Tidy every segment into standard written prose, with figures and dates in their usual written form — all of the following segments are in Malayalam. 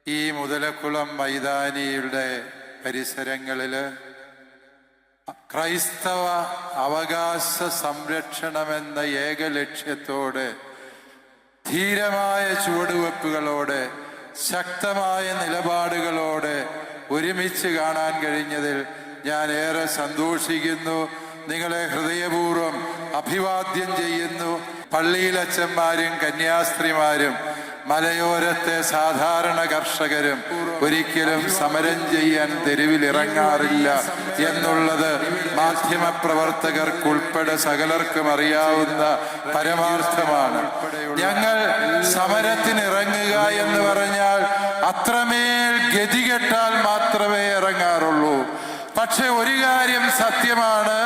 ഈ മുതലക്കുളം മൈതാനിയുടെ പരിസരങ്ങളിൽ ക്രൈസ്തവ അവകാശ സംരക്ഷണമെന്ന ഏക ലക്ഷ്യത്തോടെ ധീരമായ ചുവടുവെപ്പുകളോടെ ശക്തമായ നിലപാടുകളോടെ ഒരുമിച്ച് കാണാൻ കഴിഞ്ഞതിൽ ഞാൻ ഏറെ സന്തോഷിക്കുന്നു. നിങ്ങളെ ഹൃദയപൂർവ്വം അഭിവാദ്യം ചെയ്യുന്നു. പള്ളിയിലച്ചന്മാരും കന്യാസ്ത്രീമാരും മലയോരത്തെ സാധാരണ കർഷകരും ഒരിക്കലും സമരം ചെയ്യാൻ തെരുവിലിറങ്ങാറില്ല എന്നുള്ളത് മാധ്യമപ്രവർത്തകർക്കുൾപ്പെടെ സകലർക്കും അറിയാവുന്ന പരമാർത്ഥമാണ്. ഞങ്ങൾ സമരത്തിനിറങ്ങുക എന്ന് പറഞ്ഞാൽ അത്രമേൽ ഗതികെട്ടാൽ മാത്രമേ ഇറങ്ങാറുള്ളൂ. പക്ഷെ ഒരു കാര്യം സത്യമാണ്,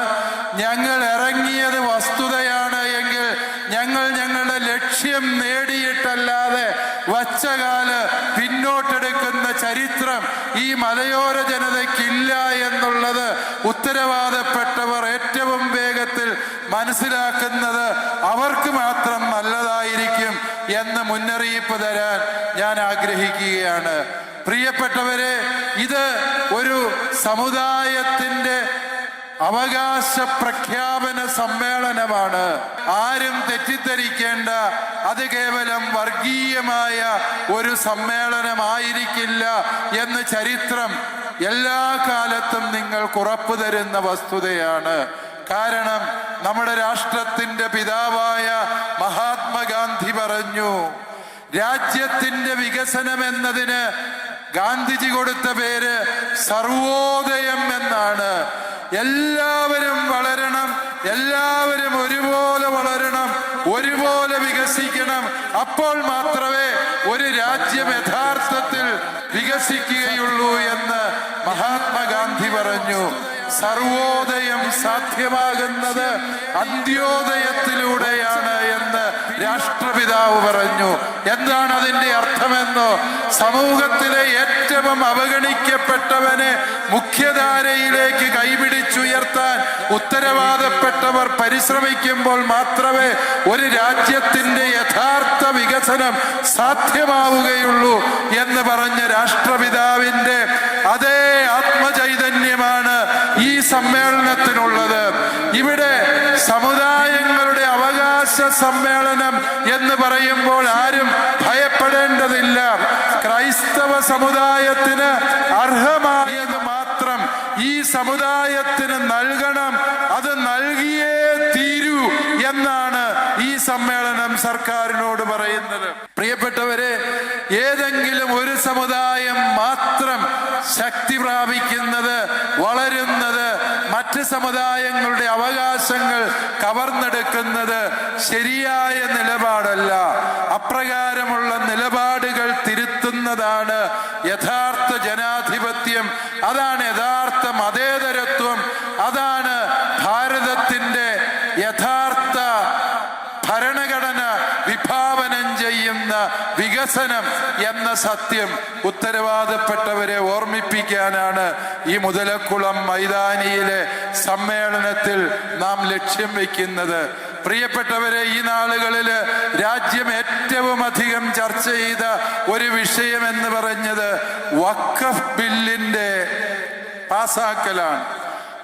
ഞങ്ങൾ ഇറങ്ങിയത് വസ്തുതയാണ് എങ്കിൽ ഞങ്ങളുടെ ലക്ഷ്യം നേടിയിട്ടല്ലാതെ വച്ചകാല് പിന്നോട്ടെടുക്കുന്ന ചരിത്രം ഈ മലയോര ജനതയ്ക്കില്ല എന്നുള്ളത് ഉത്തരവാദപ്പെട്ടവർ ഏറ്റവും വേഗത്തിൽ മനസ്സിലാക്കുന്നത് അവർക്ക് മാത്രം നല്ലതായിരിക്കും എന്ന് മുന്നറിയിപ്പ് തരാൻ ഞാൻ ആഗ്രഹിക്കുകയാണ്. പ്രിയപ്പെട്ടവരെ, ഇത് ഒരു സമുദായത്തിന്റെ അവകാശ പ്രഖ്യാപന സമ്മേളനമാണ്. ആരും തെറ്റിദ്ധരിക്കേണ്ട, അത് കേവലം വർഗീയമായ ഒരു സമ്മേളനമായിരിക്കില്ല എന്ന് ചരിത്രം എല്ലാ കാലത്തും നിങ്ങൾക്ക് ഉറപ്പു തരുന്ന വസ്തുതയാണ്. കാരണം നമ്മുടെ രാഷ്ട്രത്തിന്റെ പിതാവായ മഹാത്മാഗാന്ധി പറഞ്ഞു, രാജ്യത്തിന്റെ വികസനം എന്നതിന് ഗാന്ധിജി കൊടുത്ത പേര് സർവോദയം എന്നാണ്. എല്ലാവരും വളരണം, എല്ലാവരും ഒരുപോലെ വളരണം, ഒരുപോലെ വികസിക്കണം. അപ്പോൾ മാത്രമേ ഒരു രാജ്യം യഥാർത്ഥത്തിൽ വികസിക്കുകയുള്ളൂ എന്ന് മഹാത്മാഗാന്ധി പറഞ്ഞു. സർവോദയം സാധ്യമാകുന്നത് അന്ത്യോദയത്തിലൂടെയാണ് എന്ന് രാഷ്ട്രപിതാവ് പറഞ്ഞു. എന്താണ് അതിന്റെ അർത്ഥമെന്നോ? സമൂഹത്തിലെ ഏറ്റവും അവഗണിക്കപ്പെട്ടവനെ മുഖ്യധാരയിലേക്ക് കൈപിടിച്ചുയർത്താൻ ഉത്തരവാദപ്പെട്ടവർ പരിശ്രമിക്കുമ്പോൾ മാത്രമേ ഒരു രാജ്യത്തിന്റെ യഥാർത്ഥ വികസനം സാധ്യമാവുകയുള്ളൂ എന്ന് പറഞ്ഞ രാഷ്ട്രപിതാവിന്റെ അതേ ആത്മചൈതന്യമാണ് ഈ സമ്മേളനത്തിനുള്ളത്. ഇവിടെ സമുദായങ്ങളുടെ അവകാശ സമ്മേളനം എന്ന് പറയുമ്പോൾ ആരും ഭയപ്പെടേണ്ടതില്ല. ക്രൈസ്തവ സമുദായത്തിന് അർഹമായത് മാത്രം ഈ സമുദായത്തിന് നൽകണം, അത് നൽകിയേ തീരൂ എന്നാണ് ഈ സമ്മേളനം സർക്കാരിനോട് പറയുന്നത്. പ്രിയപ്പെട്ടവരെ, ഏതെങ്കിലും ഒരു സമുദായം മാത്രം ശക്തി പ്രാപിക്കുന്നത്, വളരുന്നത്, മറ്റ് സമുദായങ്ങളുടെ അവകാശങ്ങൾ കവർന്നെടുക്കുന്നത് ശരിയായ നിലപാടല്ല. അപ്രകാരമുള്ള നിലപാടുകൾ തിരുത്തുന്നതാണ് യഥാർത്ഥ ജനാധിപത്യം, അതാണ് യഥാർത്ഥ മതേതരത്വം, അതാണ് ഭാരതത്തിന്റെ യഥാർത്ഥ ഭരണഘടന വിഭാവനം ചെയ്യുന്ന വികസനം എന്ന സത്യം ഉത്തരവാദപ്പെട്ടവരെ ഓർമ്മിപ്പിക്കാനാണ് ഈ മുതലക്കുളം മൈതാനിയിലെ സമ്മേളനത്തിൽ നാം ലക്ഷ്യം വയ്ക്കുന്നത്. പ്രിയപ്പെട്ടവരെ, ഈ നാളുകളിൽ രാജ്യം ഏറ്റവും അധികം ചർച്ച ചെയ്ത ഒരു വിഷയം എന്ന് പറഞ്ഞത് വഖഫ് ബില്ലിന്റെ പാസാക്കലാണ്.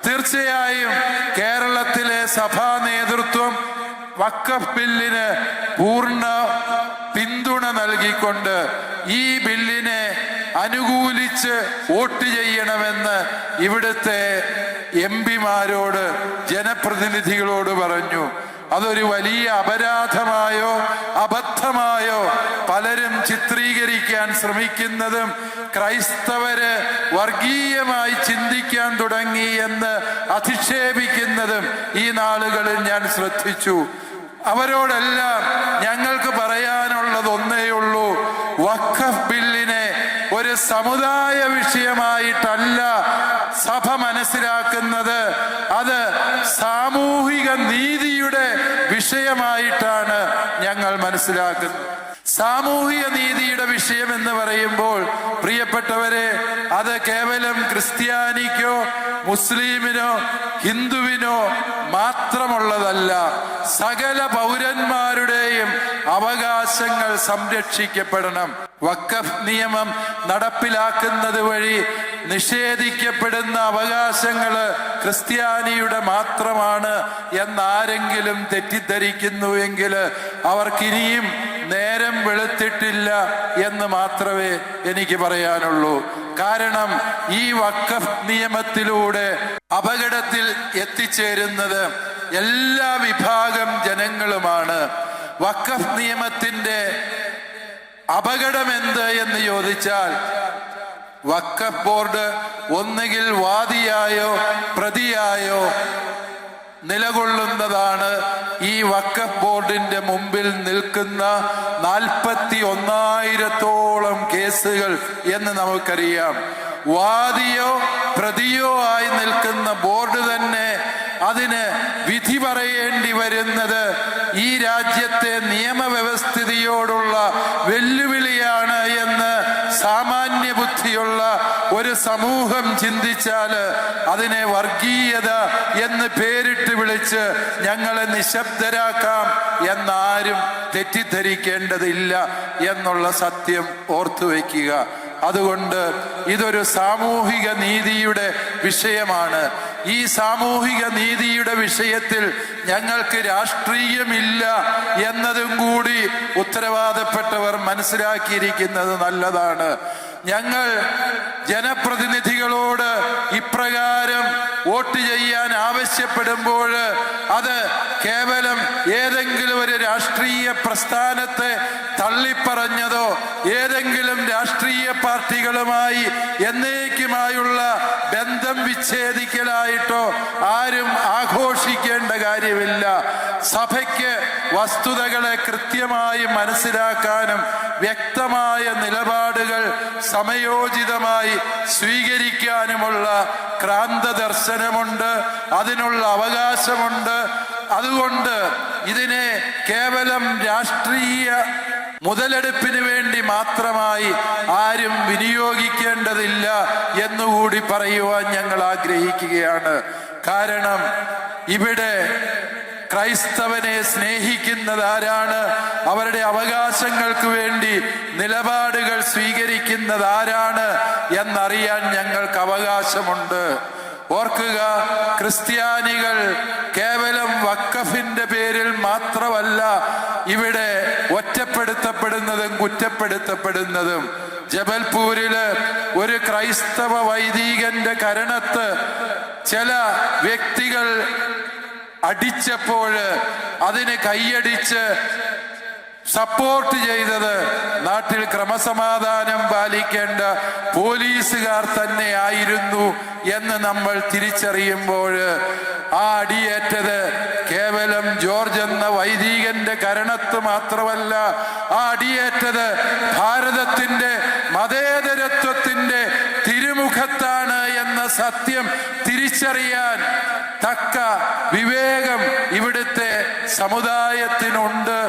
തീർച്ചയായും കേരളത്തിലെ സഭാ നേതൃത്വം വഖഫ് ബില്ലിന് പൂർണ്ണ പിന്തുണ നൽകിക്കൊണ്ട് ഈ ബില്ലിനെ അനുകൂലിച്ച് വോട്ട് ചെയ്യണമെന്ന് ഇവിടുത്തെ എംപിമാരോട്, ജനപ്രതിനിധികളോട് പറഞ്ഞു. അതൊരു വലിയ അപരാധമായോ അബദ്ധമായോ പലരും ചിത്രീകരിക്കാൻ ശ്രമിക്കുന്നതും ക്രൈസ്തവര് വർഗീയമായി ചിന്തിക്കാൻ തുടങ്ങി എന്ന് അധിക്ഷേപിക്കുന്നതും ഈ നാളുകളിൽ ഞാൻ ശ്രദ്ധിച്ചു. അവരോടെല്ലാം ഞങ്ങൾക്ക് പറയാനുള്ളത് ഒന്നേയുള്ളൂ, വഖഫ് ബില്ലിനെ ഒരു സമുദായ വിഷയമായിട്ടല്ല സഭ മനസ്സിലാക്കുന്നത്, അത് സാമൂഹിക നീതിയുടെ വിഷയമായിട്ടാണ് ഞങ്ങൾ മനസ്സിലാക്കുന്നത്. സാമൂഹിക നീതിയുടെ വിഷയം എന്ന് പറയുമ്പോൾ പ്രിയപ്പെട്ടവരെ, അത് കേവലം ക്രിസ്ത്യാനിക്കോ മുസ്ലിമിനോ ഹിന്ദുവിനോ മാത്രമുള്ളതല്ല. സകല പൗരന്മാരുടെയും അവകാശങ്ങൾ സംരക്ഷിക്കപ്പെടണം. വഖഫ് നിയമം നടപ്പിലാക്കുന്നത് വഴി നിഷേധിക്കപ്പെടുന്ന അവകാശങ്ങള് ക്രിസ്ത്യാനിയുടെ മാത്രമാണ് എന്നാരെങ്കിലും തെറ്റിദ്ധരിക്കുന്നുവെങ്കിൽ അവർക്കിനിയും നേരം വെളുത്തിട്ടില്ല എന്ന് മാത്രമേ എനിക്ക് പറയാനുള്ളൂ. കാരണം ഈ വഖഫ് നിയമത്തിലൂടെ അപകടത്തിൽ എത്തിച്ചേരുന്നത് എല്ലാ വിഭാഗം ജനങ്ങളുമാണ്. വഖഫ് നിയമത്തിന്റെ അപകടം എന്ത് എന്ന് ചോദിച്ചാൽ, വഖഫ് ബോർഡ് ഒന്നുകിൽ വാദിയായോ പ്രതിയായോ നിലകൊള്ളുന്നതാണ് ഈ വഖഫ് ബോർഡിന്റെ മുമ്പിൽ നിൽക്കുന്ന 41,000-ഓളം കേസുകൾ എന്ന് നമുക്കറിയാം. വാദിയോ പ്രതിയോ ആയി നിൽക്കുന്ന ബോർഡ് തന്നെ അതിന് വിധി പറയേണ്ടി വരുന്നത് ഈ രാജ്യത്തെ നിയമവ്യവസ്ഥിതിയോടുള്ള വെല്ലുവിളിയാണ് എന്ന് സാമാന്യ ബുദ്ധിയുള്ള ഒരു സമൂഹം ചിന്തിച്ചാൽ അതിനെ വർഗീയത എന്ന് പേരിട്ട് വിളിച്ച് ഞങ്ങളെ നിശബ്ദരാക്കാം എന്നാരും തെറ്റിദ്ധരിക്കേണ്ടതില്ല എന്നുള്ള സത്യം ഓർത്തു വയ്ക്കുക. അതുകൊണ്ട് ഇതൊരു സാമൂഹിക നീതിയുടെ വിഷയമാണ്. ഈ സാമൂഹിക നീതിയുടെ വിഷയത്തിൽ ഞങ്ങൾക്ക് രാഷ്ട്രീയമില്ല എന്നതും കൂടി ഉത്തരവാദപ്പെട്ടവർ മനസ്സിലാക്കിയിരിക്കുന്നത് നല്ലതാണ്. ഞങ്ങൾ ജനപ്രതിനിധികളോട് ഇപ്രകാരം വോട്ട് ചെയ്യാൻ ആവശ്യപ്പെടുമ്പോൾ അത് കേവലം ഏതെങ്കിലും ഒരു രാഷ്ട്രീയ പ്രസ്ഥാനത്തെ തള്ളിപ്പറഞ്ഞതോ ഏതെങ്കിലും രാഷ്ട്രീയ പാർട്ടികളുമായി എന്നേക്കുമായുള്ള ബന്ധം വിച്ഛേദിക്കലായിട്ടോ ആരും ആഘോഷിക്കേണ്ട കാര്യമില്ല. സഭയ്ക്ക് വസ്തുതകളെ കൃത്യമായി മനസ്സിലാക്കാനും വ്യക്തമായ നിലപാടുകൾ സമയോചിതമായി സ്വീകരിക്കാനുമുള്ള ക്രാന്ത ദർശനമുണ്ട്, അതിനുള്ള അവകാശമുണ്ട്. അതുകൊണ്ട് ഇതിനെ കേവലം രാഷ്ട്രീയ മുതലെടുപ്പിന് വേണ്ടി മാത്രമായി ആരും വിനിയോഗിക്കേണ്ടതില്ല എന്നുകൂടി പറയുവാൻ ഞങ്ങൾ ആഗ്രഹിക്കുകയാണ്. കാരണം ഇവിടെ ക്രൈസ്തവനെ സ്നേഹിക്കുന്നത് ആരാണ്, അവരുടെ അവകാശങ്ങൾക്ക് വേണ്ടി നിലപാടുകൾ സ്വീകരിക്കുന്നത് ആരാണ് എന്നറിയാൻ ഞങ്ങൾക്ക് അവകാശമുണ്ട്. ഓർക്കുക, ക്രിസ്ത്യാനികൾ കേവലം വഖഫിന്റെ പേരിൽ മാത്രമല്ല ഇവിടെ ഒറ്റപ്പെടുത്തപ്പെടുന്നതും കുറ്റപ്പെടുത്തപ്പെടുന്നതും. ജബൽപൂരില് ഒരു ക്രൈസ്തവ വൈദികന്റെ കരണത്ത് ചില വ്യക്തികൾ അടിച്ചപ്പോൾ അതിന് കൈയടിച്ച് സപ്പോർട്ട് ചെയ്തത് നാട്ടിൽ ക്രമസമാധാനം പാലിക്കേണ്ട പോലീസുകാർ തന്നെ ആയിരുന്നു എന്ന് നമ്മൾ തിരിച്ചറിയുമ്പോൾ ആ അടിയേറ്റത് കേവലം ജോർജ് എന്ന വൈദികന്റെ കരണത്ത് മാത്രമല്ല, ആ അടിയേറ്റത് ഭാരതത്തിന്റെ മതേതരത്വത്തിന്റെ തിരുമുഖത്താണ് എന്ന സത്യം തിരിച്ചറിയാൻ തക്ക വിവേകം ഇവിടുത്തെ സമുദായത്തിനുണ്ട്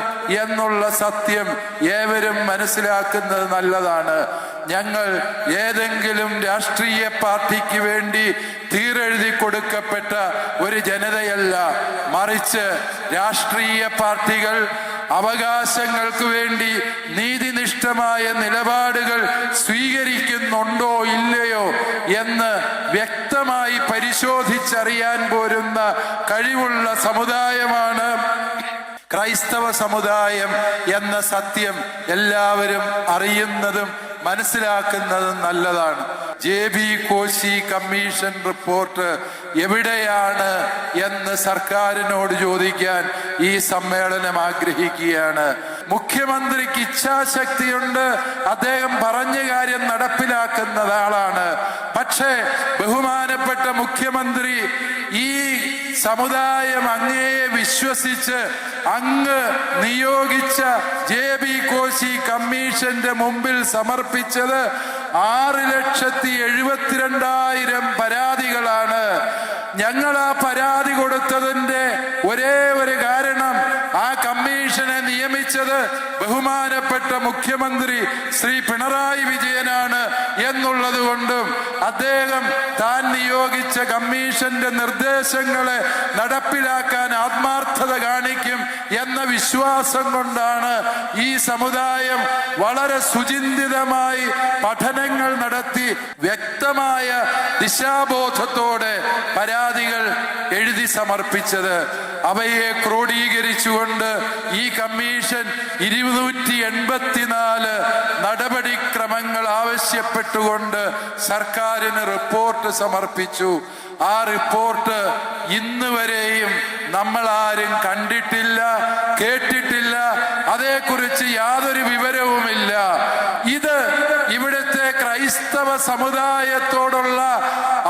എന്നുള്ള സത്യം ഏവരും മനസ്സിലാക്കുന്നത് നല്ലതാണ്. ഞങ്ങൾ ഏതെങ്കിലും രാഷ്ട്രീയ പാർട്ടിക്ക് വേണ്ടി തീരെഴുതി കൊടുക്കപ്പെട്ട ഒരു ജനതയല്ല, മറിച്ച് രാഷ്ട്രീയ പാർട്ടികൾ അവകാശങ്ങൾക്ക് വേണ്ടി നീതിനിഷ്ഠമായ നിലപാടുകൾ സ്വീകരിക്കുന്നുണ്ടോ ഇല്ലയോ എന്ന് വ്യക്തമായി പരിശോധിച്ചറിയാൻ പോരുന്ന കഴിവുള്ള സമുദായമാണ് ക്രൈസ്തവ സമുദായം എന്ന സത്യം എല്ലാവരും അറിയുന്നതും മനസ്സിലാക്കുന്നതും നല്ലതാണ്. JB കോശി കമ്മീഷൻ റിപ്പോർട്ട് എവിടെയാണ് എന്ന് സർക്കാരിനോട് ചോദിക്കാൻ ഈ സമ്മേളനം ആഗ്രഹിക്കുകയാണ്. മുഖ്യമന്ത്രിക്ക് ഇച്ഛാശക്തിയുണ്ട്, അദ്ദേഹം പറഞ്ഞ കാര്യം നടപ്പിലാക്കുന്ന ആളാണ്. പക്ഷേ ബഹുമാനപ്പെട്ട മുഖ്യമന്ത്രി ഈ സമുദായം അങ്ങയെ വിശ്വസിച്ച് അങ്ങ് നിയോഗിച്ച JB കോശി കമ്മീഷന്റെ മുമ്പിൽ സമർപ്പിച്ചത് 6,72,000 പരാതികളാണ്. ഞങ്ങൾ ആ പരാതി കൊടുത്തതിന്റെ ഒരേ ഒരു കാരണം, ആ കമ്മീഷനെ നിയമിച്ചത് ബഹുമാനപ്പെട്ട മുഖ്യമന്ത്രി ശ്രീ പിണറായി വിജയനാണ് എന്നുള്ളത് കൊണ്ടും അദ്ദേഹം താൻ നിയോഗിച്ച കമ്മീഷന്റെ നിർദ്ദേശങ്ങളെ നടപ്പിലാക്കാൻ ആത്മാർത്ഥത കാണിക്കും എന്ന വിശ്വാസം കൊണ്ടാണ് ഈ സമുദായം വളരെ സുചിന്തിതമായി പഠനങ്ങൾ നടത്തി വ്യക്തമായ ദിശാബോധത്തോടെ പരാതികൾ എഴുതി സമർപ്പിച്ചത്. അവയെ ക്രോഡീകരിച്ചുകൊണ്ട് ഈ കമ്മീഷൻ 284 നടപടിക്രമങ്ങൾ ആവശ്യപ്പെട്ടുകൊണ്ട് സർക്കാരിന് റിപ്പോർട്ട് സമർപ്പിച്ചു. ആ റിപ്പോർട്ട് ഇന്ന് വരെയും നമ്മൾ ആരും കണ്ടിട്ടില്ല, കേട്ടിട്ടില്ല, അതേക്കുറിച്ച് യാതൊരു വിവരവുമില്ല. ഇത് ഇവിടുത്തെ ക്രൈസ്തവ സമുദായത്തോടുള്ള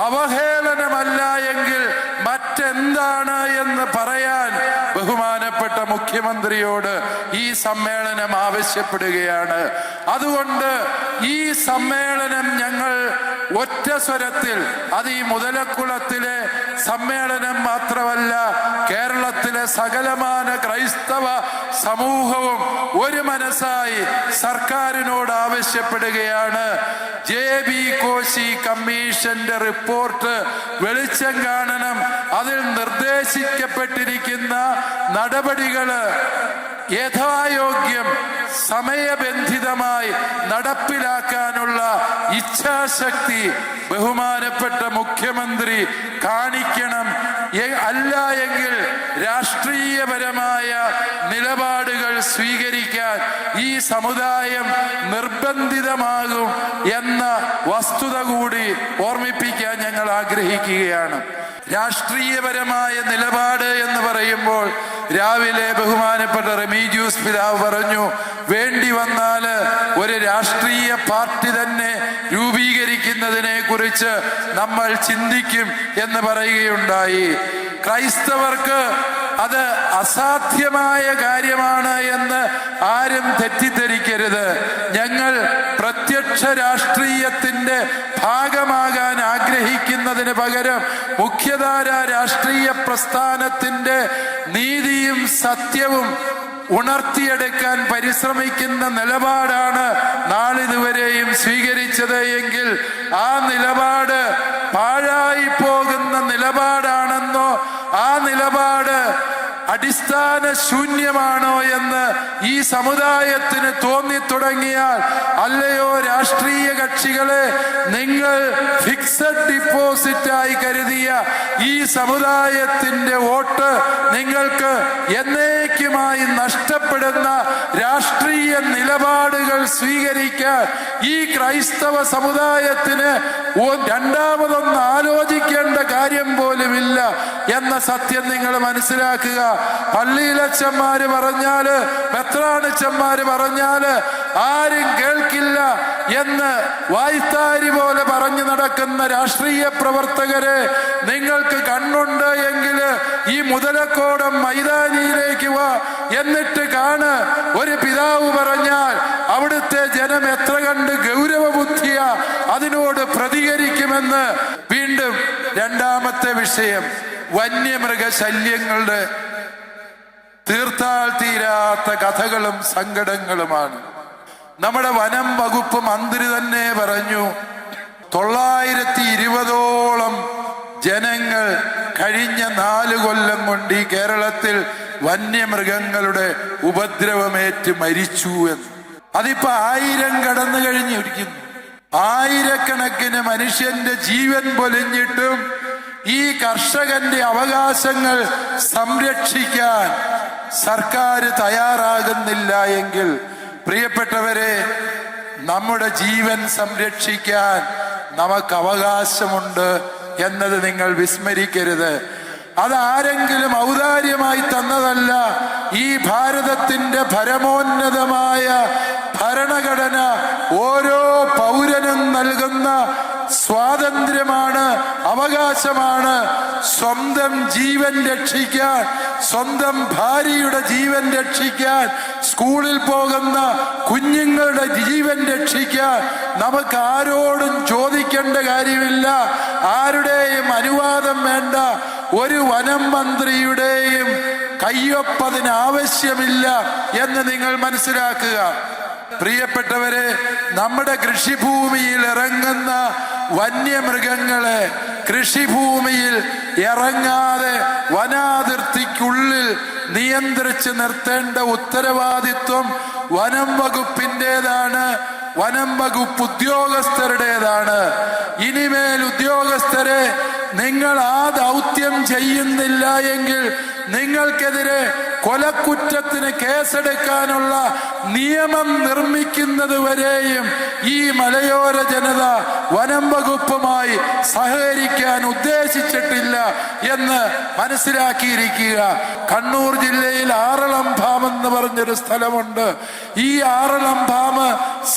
അവഹേളനമല്ല എങ്കിൽ മറ്റെന്താണ് എന്ന് പറയാൻ ബഹുമാനപ്പെട്ട മുഖ്യമന്ത്രിയോട് ഈ സമ്മേളനം ആവശ്യപ്പെടുകയാണ്. അതുകൊണ്ട് ഈ സമ്മേളനം ഞങ്ങൾ ഒറ്റ സ്വരത്തിൽ, അത് ഈ മുതലക്കുളത്തിലെ സമ്മേളനം മാത്രമല്ല, കേരളത്തിലെ സകലമാന ക്രൈസ്തവ സമൂഹവും ഒരു മനസ്സായി സർക്കാരിനോട് ആവശ്യപ്പെടുകയാണ്. JB കോശി കമ്മീഷന്റെ റിപ്പോർട്ട് വെളിച്ചം കാണണം. അതിൽ നിർദ്ദേശിക്കപ്പെട്ടിരിക്കുന്ന നടപടികള് യഥായോഗ്യം സമയബന്ധിതമായി നടപ്പിലാക്കാനുള്ള ഇച്ഛാശക്തി ബഹുമാനപ്പെട്ട മുഖ്യമന്ത്രി കാണിക്കണം. അല്ല എങ്കിൽ രാഷ്ട്രീയപരമായ നിലപാടുകൾ സ്വീകരിക്കാൻ ഈ സമുദായം നിർബന്ധിതമാകും എന്ന വസ്തുത കൂടി ഓർമ്മിപ്പിക്കാൻ ഞങ്ങൾ ആഗ്രഹിക്കുകയാണ്. രാഷ്ട്രീയപരമായ നിലപാട് എന്ന് പറയുമ്പോൾ രാവിലെ ബഹുമാനപ്പെട്ട റെമീജിയൂസ് പിതാവ് പറഞ്ഞു, വേണ്ടി വന്നാല് ഒരു രാഷ്ട്രീയ പാർട്ടി തന്നെ രൂപീകരിക്കുന്നതിനെ കുറിച്ച് നമ്മൾ ചിന്തിക്കും എന്ന് പറയുകയുണ്ടായി. ക്രൈസ്തവർക്ക് അത് അസാധ്യമായ കാര്യമാണ് എന്ന് ആരും തെറ്റിദ്ധരിക്കരുത്. ഞങ്ങൾ പ്രത്യക്ഷ രാഷ്ട്രീയത്തിന്റെ ഭാഗമാകാൻ ആഗ്രഹിക്കുന്നതിന് പകരം മുഖ്യധാര രാഷ്ട്രീയ പ്രസ്ഥാനത്തിന്റെ നീതിയും സത്യവും ഉണർത്തിയെടുക്കാൻ പരിശ്രമിക്കുന്ന നിലപാടാണ് നാളിതുവരെയും സ്വീകരിച്ചത് എങ്കിൽ ആ നിലപാട് പാഴായി പോകുന്ന നിലപാടാണെന്നോ ആ നിലപാട് അടിസ്ഥാന ശൂന്യമാണോ എന്ന് ഈ സമുദായത്തിന് തോന്നിത്തുടങ്ങിയാൽ, അല്ലയോ രാഷ്ട്രീയ കക്ഷികളെ, നിങ്ങൾ ഫിക്സഡ് ഡിപ്പോസിറ്റായി കരുതിയ ഈ സമുദായത്തിന്റെ വോട്ട് നിങ്ങൾക്ക് എന്നേക്കുമായി നഷ്ടപ്പെടുന്ന രാഷ്ട്രീയ നിലപാടുകൾ സ്വീകരിക്കാൻ ഈ ക്രൈസ്തവ സമുദായത്തിന് രണ്ടാമതൊന്ന് ആലോചിക്കേണ്ട കാര്യം പോലുമില്ല എന്ന സത്യം നിങ്ങൾ മനസ്സിലാക്കുക. പള്ളിയിലച്ചന്മാര് പറഞ്ഞാല്, മെത്രാണിച്ചന്മാര് പറഞ്ഞാല് ആരും കേൾക്കില്ല എന്ന് വായ്ത്താരി പോലെ പറഞ്ഞു നടക്കുന്ന രാഷ്ട്രീയ പ്രവർത്തകരെ, നിങ്ങൾക്ക് കണ്ണുണ്ട് എങ്കിൽ ഈ മുതലക്കോടം മൈതാനിയിലേക്ക് വാ, എന്നിട്ട് കാണ്. ഒരു പിതാവ് പറഞ്ഞാൽ അവിടുത്തെ ജനം എത്ര കണ്ട് ഗൗരവ ബുദ്ധിയ അതിനോട് പ്രതികരിക്കുമെന്ന്. വീണ്ടും രണ്ടാമത്തെ വിഷയം വന്യമൃഗശല്യങ്ങളുടെ തീർത്താൽ തീരാത്ത കഥകളും സങ്കടങ്ങളുമാണ്. നമ്മുടെ വനം വകുപ്പ് മന്ത്രി തന്നെ പറഞ്ഞു, 920ഓളം ജനങ്ങൾ കഴിഞ്ഞ 4 കൊല്ലം കൊണ്ട് ഈ കേരളത്തിൽ വന്യമൃഗങ്ങളുടെ ഉപദ്രവമേറ്റ് മരിച്ചു എന്ന്. അതിപ്പോ 1000 കടന്നു കഴിഞ്ഞിരിക്കുന്നു. ആയിരക്കണക്കിന് മനുഷ്യന്റെ ജീവൻ പൊലിഞ്ഞിട്ടും ഈ കർഷകന്റെ അവകാശങ്ങൾ സംരക്ഷിക്കാൻ സർക്കാർ തയ്യാറാകുന്നില്ല എങ്കിൽ, പ്രിയപ്പെട്ടവരെ, നമ്മുടെ ജീവൻ സംരക്ഷിക്കാൻ നമുക്ക് അവകാശമുണ്ട് എന്നത് നിങ്ങൾ വിസ്മരിക്കരുത്. അതാരെങ്കിലും ഔദാര്യമായി തന്നതല്ല. ഈ ഭാരതത്തിന്റെ പരമോന്നതമായ ഭരണഘടന ഓരോ പൗരനും നൽകുന്ന സ്വാതന്ത്ര്യമാണ്, അവകാശമാണ്. സ്വന്തം ജീവൻ രക്ഷിക്കാൻ, സ്വന്തം ഭാര്യയുടെ ജീവൻ രക്ഷിക്കാൻ, സ്കൂളിൽ പോകുന്ന കുഞ്ഞുങ്ങളുടെ ജീവൻ രക്ഷിക്കാൻ നമുക്ക് ആരോടും ചോദിക്കേണ്ട കാര്യമില്ല. ആരുടെയും അനുവാദം വേണ്ട. ഒരു വനം മന്ത്രിയുടെയും കയ്യൊപ്പതിന് ആവശ്യമില്ല എന്ന് നിങ്ങൾ മനസ്സിലാക്കുക. പ്രിയപ്പെട്ടവരെ, നമ്മുടെ കൃഷിഭൂമിയിൽ ഇറങ്ങി വന്യമൃഗങ്ങളെ കൃഷിഭൂമിയിൽ ഇറങ്ങാതെ വനാതിർത്തിക്കുള്ളിൽ നിയന്ത്രിച്ച് നിർത്തേണ്ട ഉത്തരവാദിത്വം വനം വകുപ്പിൻ്റെതാണ്, വനം വകുപ്പ് ഉദ്യോഗസ്ഥരുടേതാണ്. ഇനിമേൽ ഉദ്യോഗസ്ഥരെ നിങ്ങൾ ആ ദൗത്യം ചെയ്യുന്നില്ല എങ്കിൽ നിങ്ങൾക്കെതിരെ കൊലക്കുറ്റത്തിന് കേസെടുക്കാനുള്ള നിയമം നിർമ്മിക്കുന്നത് വരെയും ഈ മലയോര ജനത വനം വകുപ്പുമായി സഹകരിക്കാൻ ഉദ്ദേശിച്ചിട്ടില്ല എന്ന് മനസ്സിലാക്കിയിരിക്കുക. കണ്ണൂർ ജില്ലയിൽ ആറളം എന്ന് പറഞ്ഞൊരു സ്ഥലമുണ്ട്. ഈ ആറളം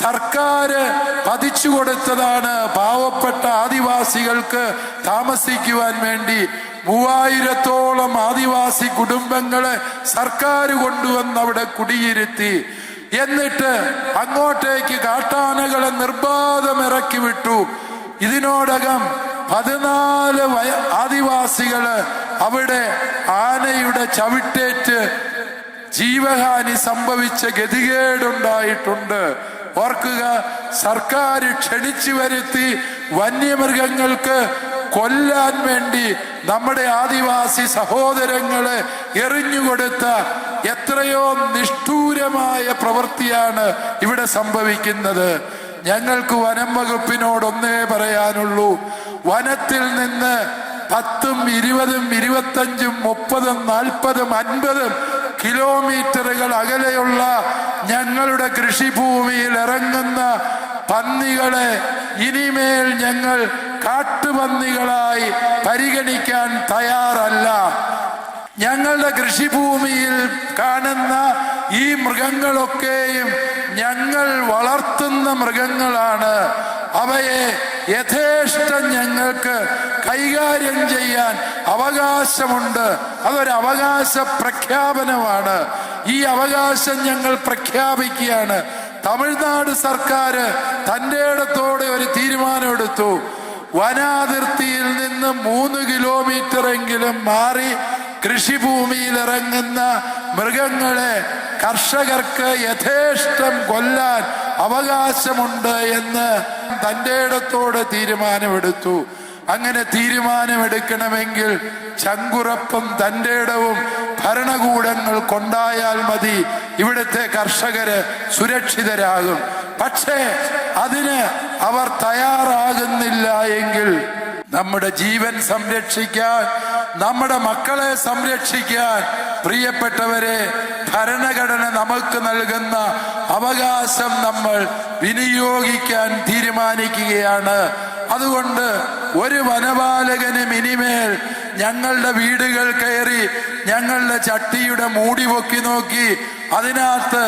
സർക്കാർ പതിച്ചു കൊടുത്തതാണ് പാവപ്പെട്ട ആദിവാസികൾക്ക് താമസിക്കുവാൻ വേണ്ടി. 3000-ഓളം ആദിവാസി കുടുംബങ്ങളെ സർക്കാർ കൊണ്ടുവന്ന് അവിടെ കുടിയിരുത്തി. എന്നിട്ട് അങ്ങോട്ടേക്ക് കാട്ടാനകളെ നിർബാധം ഇറക്കി വിട്ടു. ഇതിനോടകം 14 ആദിവാസികള് അവിടെ ആനയുടെ ചവിട്ടേറ്റ് ജീവഹാനി സംഭവിച്ച ഗതികേടുണ്ടായിട്ടുണ്ട്. ഓർക്കുക, സർക്കാർ ക്ഷണിച്ചു വരുത്തി വന്യമൃഗങ്ങൾക്ക് കൊല്ലാൻ വേണ്ടി നമ്മുടെ ആദിവാസി സഹോദരങ്ങളെ എറിഞ്ഞുകൊടുത്ത എത്രയോ നിഷ്ഠൂരമായ പ്രവൃത്തിയാണ് ഇവിടെ സംഭവിക്കുന്നത്. ഞങ്ങൾക്ക് വനം വകുപ്പിനോടൊന്നേ പറയാനുള്ളൂ, വനത്തിൽ നിന്ന് 10, 20, 25, 30, 40, 50 കിലോമീറ്ററുകൾ അകലെയുള്ള ഞങ്ങളുടെ കൃഷിഭൂമിയിൽ ഇറങ്ങുന്ന പന്നികളെ ഇനിമേൽ ഞങ്ങൾ കാട്ടുപന്നികളായി പരിഗണിക്കാൻ തയ്യാറല്ല. ഞങ്ങളുടെ കൃഷിഭൂമിയിൽ കാണുന്ന ഈ മൃഗങ്ങളൊക്കെയും ഞങ്ങൾ വളർത്തുന്ന മൃഗങ്ങളാണ്. അവയെ യഥേഷ്ടം ഞങ്ങൾക്ക് കൈകാര്യം ചെയ്യാൻ അവകാശമുണ്ട്. അതൊരു അവകാശ പ്രഖ്യാപനമാണ്. ഈ അവകാശം ഞങ്ങൾ പ്രഖ്യാപിക്കുകയാണ്. തമിഴ്നാട് സർക്കാർ തൻ്റെ ഇടത്തോടെ ഒരു തീരുമാനമെടുത്തു. വനാതിർത്തിയിൽ നിന്ന് 3 കിലോമീറ്ററെങ്കിലും മാറി കൃഷിഭൂമിയിൽ ഇറങ്ങുന്ന മൃഗങ്ങളെ കർഷകർക്ക് യഥേഷ്ടം കൊല്ലാൻ അവകാശമുണ്ട് എന്ന് തൻ്റെ ഇടത്തോടെ തീരുമാനമെടുത്തു. അങ്ങനെ തീരുമാനമെടുക്കണമെങ്കിൽ ചങ്കുറപ്പും തൻ്റെ ഇടവും ഭരണകൂടങ്ങൾ കൊണ്ടായാൽ മതി ഇവിടുത്തെ കർഷകര് സുരക്ഷിതരാകും. പക്ഷേ അതിന് അവർ തയ്യാറാകുന്നില്ല എങ്കിൽ നമ്മുടെ ജീവൻ സംരക്ഷിക്കാൻ, നമ്മുടെ മക്കളെ സംരക്ഷിക്കാൻ, പ്രിയപ്പെട്ടവരെ, ഭരണഘടന നമുക്ക് നൽകുന്ന അവകാശം നമ്മൾ വിനിയോഗിക്കാൻ തീരുമാനിക്കുകയാണ്. അതുകൊണ്ട് ഒരു വനപാലകനും ഇനിമേൽ ഞങ്ങളുടെ വീടുകൾ കയറി ഞങ്ങളുടെ ചട്ടിയുടെ മൂടി പൊക്കി നോക്കി അതിനകത്ത്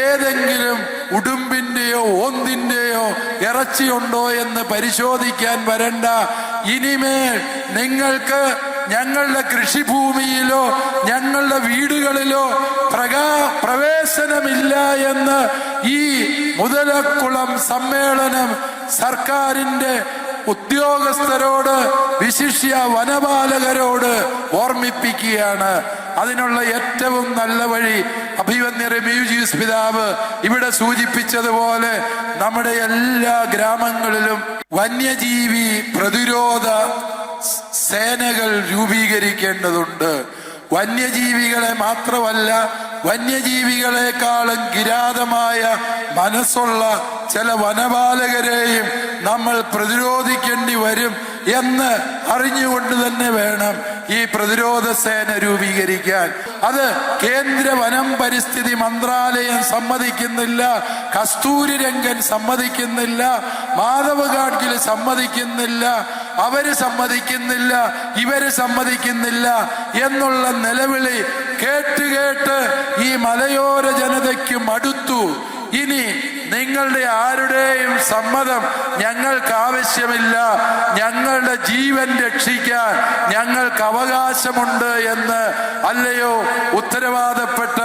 ഏതെങ്കിലും ഉടുമ്പിന്റെയോ ഓന്തിന്റെയോ ഇറച്ചിയുണ്ടോ എന്ന് പരിശോധിക്കാൻ വരണ്ട. ഇനിമേൽ നിങ്ങൾക്ക് ഞങ്ങളുടെ കൃഷിഭൂമിയിലോ ഞങ്ങളുടെ വീടുകളിലോ പ്രവേശനമില്ല എന്ന് ഈ മുതലക്കുളം സമ്മേളനം സർക്കാരിന്റെ ഉദ്യോഗസ്ഥരോട്, വിശിഷ്യ വനപാലകരോട് ഓർമ്മിപ്പിക്കുകയാണ്. അതിനുള്ള ഏറ്റവും നല്ല വഴി അഭിവന്യ റെമ്യൂജിയസ് പിതാവ് ഇവിടെ സൂചിപ്പിച്ചതുപോലെ നമ്മുടെ എല്ലാ ഗ്രാമങ്ങളിലും വന്യജീവി പ്രതിരോധ സേനകൾ രൂപീകരിക്കേണ്ടതുണ്ട്. വന്യജീവികളെ മാത്രമല്ല, വന്യജീവികളെക്കാളും കിരാതമായ മനസ്സുള്ള ചില വനപാലകരെയും നമ്മൾ പ്രതിരോധിക്കേണ്ടി വരും എന്ന് അറിഞ്ഞുകൊണ്ട് തന്നെ വേണം ഈ പ്രതിരോധ സേന രൂപീകരിക്കാൻ. അത് കേന്ദ്ര വനം പരിസ്ഥിതി മന്ത്രാലയം സമ്മതിക്കുന്നില്ല, കസ്തൂരി രംഗൻ സമ്മതിക്കുന്നില്ല, മാധവ് ഗാഡ്ഗിൽ സമ്മതിക്കുന്നില്ല, അവര് സമ്മതിക്കുന്നില്ല, ഇവര് സമ്മതിക്കുന്നില്ല എന്നുള്ള നിലവിളി കേട്ട് ഈ മലയോര ജനതയ്ക്ക് മടുത്തു. ഇനി നിങ്ങളുടെ ആരുടെയും സമ്മതം ഞങ്ങൾക്ക് ആവശ്യമില്ല, ഞങ്ങളുടെ ജീവൻ രക്ഷിക്കാൻ ഞങ്ങൾക്ക് അവകാശമുണ്ട് എന്ന് അല്ലയോ ഉത്തരവാദപ്പെട്ട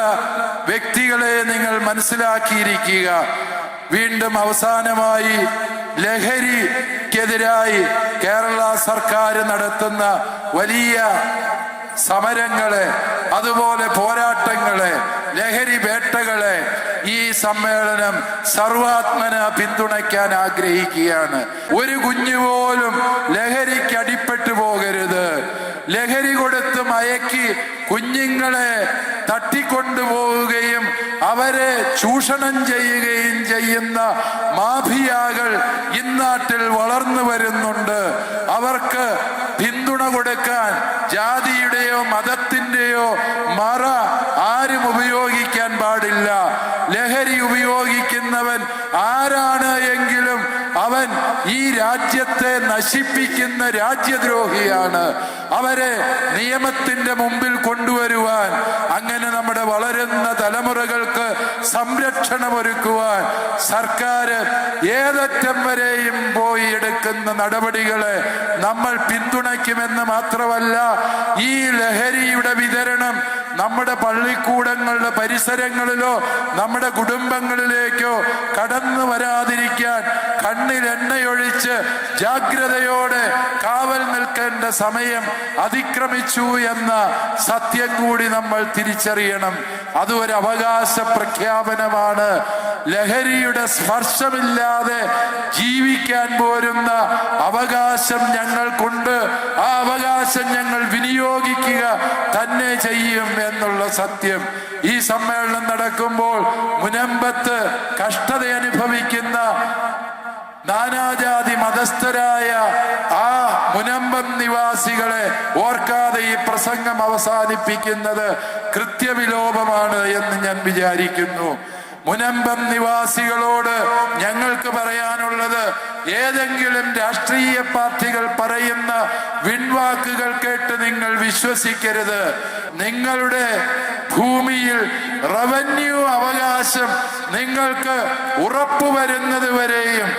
വ്യക്തികളെ നിങ്ങൾ മനസ്സിലാക്കിയിരിക്കുക. വീണ്ടും അവസാനമായി, ലഹരിക്കെതിരായി കേരള സർക്കാർ നടത്തുന്ന വലിയ സമരങ്ങളെ, അതുപോലെ പോരാട്ടങ്ങളെ, ലഹരി വേട്ടകളെ ഈ സമ്മേളനം സർവാത്മന പിന്തുണയ്ക്കാൻ ആഗ്രഹിക്കുകയാണ്. ഒരു കുഞ്ഞുപോലും ലഹരിക്ക് അടിപ്പെട്ടു പോകരുത്. ലഹരി കൊടുത്ത് മയക്കി കുഞ്ഞുങ്ങളെ തട്ടിക്കൊണ്ടുപോവുകയും അവരെ ചൂഷണം ചെയ്യുകയും ചെയ്യുന്ന മാഫിയകൾ ഇന്നാട്ടിൽ വളർന്നു വരുന്നുണ്ട്. അവർക്ക് പിന്തുണ കൊടുക്കാൻ ജാതിയുടെയോ മതത്തിന്റെയോ മറ ആരും ഉപയോഗിക്കാൻ പാടില്ല. ലഹരി ഉപയോഗിക്കുന്നവൻ ആരാണ് എങ്കിലും അവൻ ഈ രാജ്യത്തെ നശിപ്പിക്കുന്ന രാജ്യദ്രോഹിയാണ്. അവരെ നിയമത്തിന്റെ മുമ്പിൽ കൊണ്ടുവരുവാൻ, അങ്ങനെ നമ്മുടെ വളരുന്ന തലമുറകൾക്ക് സംരക്ഷണമൊരുക്കുവാൻ സർക്കാർ ഏതറ്റം വരെയും പോയി എടുക്കുന്ന നടപടികളെ നമ്മൾ പിന്തുണയ്ക്കുമെന്ന് മാത്രമല്ല, ഈ ലഹരിയുടെ വിതരണം നമ്മുടെ പള്ളിക്കൂടങ്ങളുടെ പരിസരങ്ങളിലോ നമ്മുടെ കുടുംബങ്ങളിലേക്കോ കടന്നു വരാതിരിക്കാൻ കണ്ണിൽ എണ്ണയൊഴിച്ച് ജാഗ്രതയോടെ കാവൽ നിൽക്കേണ്ട സമയം അതിക്രമിച്ചു എന്ന സത്യം കൂടി നമ്മൾ തിരിച്ചറിയണം. അത് ഒരു അവകാശ പ്രഖ്യാപനമാണ്. ലഹരിയുടെ സ്പർശമില്ലാതെ ജീവിക്കാൻ പോരുന്ന അവകാശം ഞങ്ങൾക്കുണ്ട്. ആ അവകാശം ഞങ്ങൾ വിനിയോഗിക്കുക തന്നെ ചെയ്യും എന്നുള്ള സത്യം ഈ സമ്മേളനം നടക്കുമ്പോൾ മുനമ്പത്ത് കഷ്ടത അനുഭവിക്കുന്ന നാനാജാതി മതസ്ഥരായ ആ മുനമ്പം നിവാസികളെ ഓർക്കാതെ ഈ പ്രസംഗം അവസാനിപ്പിക്കുന്നത് കൃത്യവിലോപമാണ് എന്ന് ഞാൻ വിചാരിക്കുന്നു. മുനമ്പം നിവാസികളോട് ഞങ്ങൾക്ക് പറയാനുള്ളത്, ഏതെങ്കിലും രാഷ്ട്രീയ പാർട്ടികൾ പറയുന്ന വിൺവാക്കുകൾ കേട്ട് നിങ്ങൾ വിശ്വസിക്കരുത്. നിങ്ങളുടെ ഭൂമിയിൽ റവന്യൂ അവകാശം നിങ്ങൾക്ക് ഉറപ്പുവരുന്നത് വരെയും,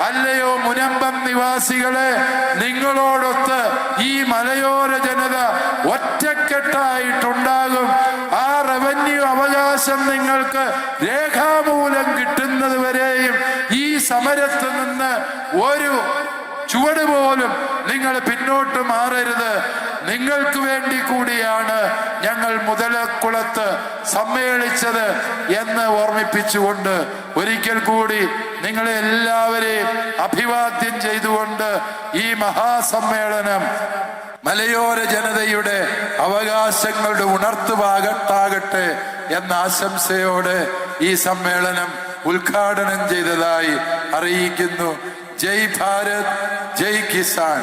അല്ലയോ മുനമ്പം നിവാസികളെ, നിങ്ങളോടൊത്ത് ഈ മലയോര ജനത ഒറ്റക്കെട്ടായിട്ടുണ്ടാകും. ആ റവന്യൂ അവകാശം നിങ്ങൾക്ക് രേഖാമൂലം കിട്ടുന്നത് വരെയും ഈ സമരത്ത് നിന്ന് ഒരു ചുവട് പോലും നിങ്ങൾ പിന്നോട്ട് മാറരുത്. നിങ്ങൾക്ക് വേണ്ടി കൂടിയാണ് ഞങ്ങൾ മുതലക്കുളത്ത് സമ്മേളിച്ചത് എന്ന് ഓർമ്മിപ്പിച്ചുകൊണ്ട് ഒരിക്കൽ കൂടി നിങ്ങളെ എല്ലാവരെയും അഭിവാദ്യം ചെയ്തുകൊണ്ട് ഈ മഹാസമ്മേളനം മലയോര ജനതയുടെ അവകാശങ്ങളുടെ ഉണർത്തുവാകട്ടാകട്ടെ എന്ന ആശംസയോടെ ഈ സമ്മേളനം ഉദ്ഘാടനം ചെയ്തതായി അറിയിക്കുന്നു. ജയ് ഭാരത്, ജയ് കിസാൻ.